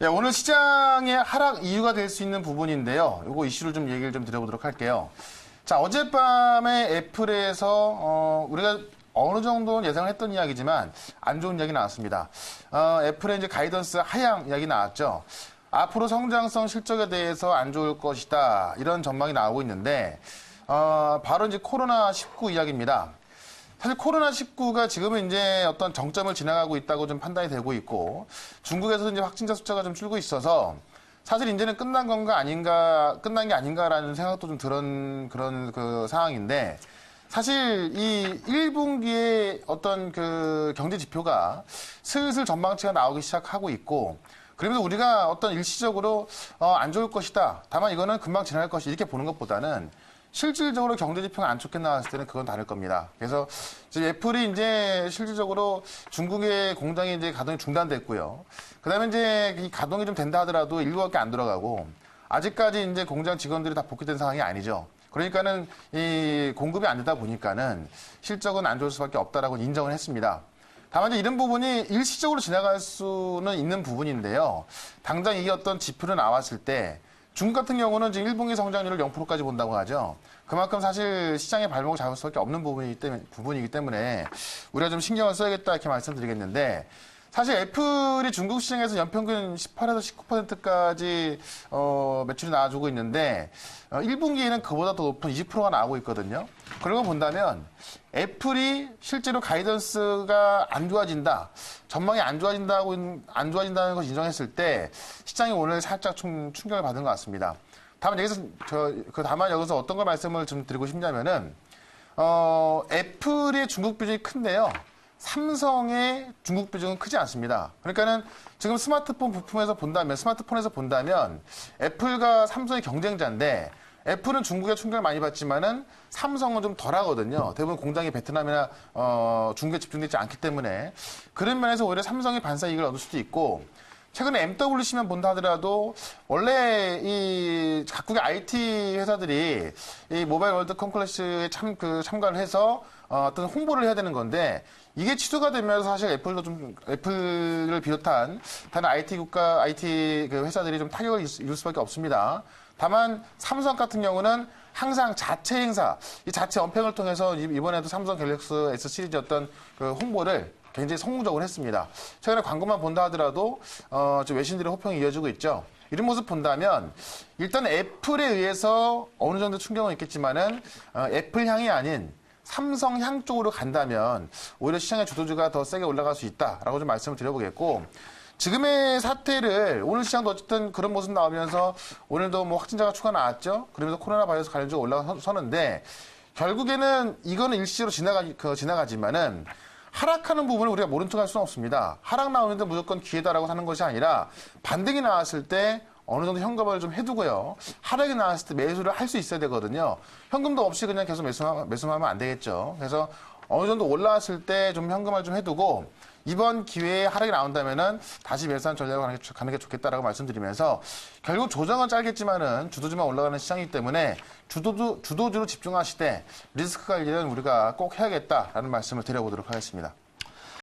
네, 오늘 시장의 하락 이유가 될 수 있는 부분인데요. 요거 이슈를 좀 얘기를 좀 드려보도록 할게요. 자, 어젯밤에 애플에서 우리가 어느 정도는 예상을 했던 이야기지만 안 좋은 이야기 나왔습니다. 애플의 이제 가이던스 하향 이야기 나왔죠. 앞으로 성장성 실적에 대해서 안 좋을 것이다. 이런 전망이 나오고 있는데 바로 이제 코로나19 이야기입니다. 사실 코로나19가 지금은 이제 어떤 정점을 지나가고 있다고 좀 판단이 되고 있고, 중국에서도 이제 확진자 숫자가 좀 줄고 있어서, 사실 이제는 끝난 건가 아닌가, 끝난 게 아닌가라는 생각도 좀 드는 그런 그 상황인데, 사실 이 1분기에 어떤 그 경제 지표가 슬슬 전망치가 나오기 시작하고 있고, 그러면서 우리가 어떤 일시적으로 안 좋을 것이다. 다만 이거는 금방 지나갈 것이 이렇게 보는 것보다는 실질적으로 경제 지표가 안 좋게 나왔을 때는 그건 다를 겁니다. 그래서 이제 애플이 이제 실질적으로 중국의 공장이 이제 가동이 중단됐고요. 그다음에 이제 이 가동이 좀 된다 하더라도 일부밖에 안 들어가고 아직까지 이제 공장 직원들이 다 복귀된 상황이 아니죠. 그러니까는 이 공급이 안 되다 보니까는 실적은 안 좋을 수밖에 없다라고 인정을 했습니다. 다만 이제 이런 부분이 일시적으로 지나갈 수는 있는 부분인데요. 당장 이 어떤 지표로 나왔을 때 중국 같은 경우는 지금 1분기 성장률을 0%까지 본다고 하죠. 그만큼 사실 시장의 발목을 잡을 수밖에 없는 부분이기 때문에 우리가 좀 신경을 써야겠다 이렇게 말씀드리겠는데 사실 애플이 중국 시장에서 연평균 18에서 19%까지 매출이 나와주고 있는데 1분기에는 그보다 더 높은 20%가 나오고 있거든요. 그런 걸 본다면 애플이 실제로 가이던스가 안 좋아진다, 전망이 안 좋아진다는 것을 인정했을 때 시장이 오늘 살짝 충격을 받은 것 같습니다. 다만 여기서 어떤 걸 말씀을 좀 드리고 싶냐면은 애플의 중국 비중이 큰데요. 삼성의 중국 비중은 크지 않습니다. 그러니까는 지금 스마트폰에서 본다면 애플과 삼성의 경쟁자인데 애플은 중국에 충격을 많이 받지만은 삼성은 좀 덜 하거든요. 대부분 공장이 베트남이나 중국에 집중되지 않기 때문에 그런 면에서 오히려 삼성이 반사 이익을 얻을 수도 있고 최근에 MWC만 본다 하더라도 원래 이 각국의 IT 회사들이 이 모바일 월드 컨클래시에 참가를 해서 어떤 홍보를 해야 되는 건데 이게 취소가 되면서 사실 애플을 비롯한 다른 IT 그 회사들이 좀 타격을 입을 수밖에 없습니다. 다만 삼성 같은 경우는 항상 자체 행사, 이 자체 언팩을 통해서 이번에도 삼성 갤럭시 S 시리즈 어떤 그 홍보를 굉장히 성공적으로 했습니다. 최근에 광고만 본다 하더라도 좀 외신들의 호평이 이어지고 있죠. 이런 모습 본다면 일단 애플에 의해서 어느 정도 충격은 있겠지만은 애플 향이 아닌 삼성 향 쪽으로 간다면 오히려 시장의 주도주가 더 세게 올라갈 수 있다라고 좀 말씀을 드려보겠고 지금의 사태를 오늘 시장도 어쨌든 그런 모습 나오면서 오늘도 뭐 확진자가 추가 나왔죠. 그러면서 코로나 바이러스 관련주가 올라서는데 결국에는 이거는 일시적으로 지나가지만은 하락하는 부분을 우리가 모른 척할 수는 없습니다. 하락 나오는데 무조건 기회다라고 하는 것이 아니라 반등이 나왔을 때 어느 정도 현금을 좀 해두고요. 하락이 나왔을 때 매수를 할 수 있어야 되거든요. 현금도 없이 그냥 계속 매수하면 안 되겠죠. 그래서 어느 정도 올라왔을 때 좀 현금을 좀 해두고 이번 기회에 하락이 나온다면은 다시 매수한 전략을 가는 게 좋겠다라고 말씀드리면서 결국 조정은 짧겠지만은 주도주만 올라가는 시장이기 때문에 주도주로 집중하시되 리스크 관리는 우리가 꼭 해야겠다라는 말씀을 드려보도록 하겠습니다.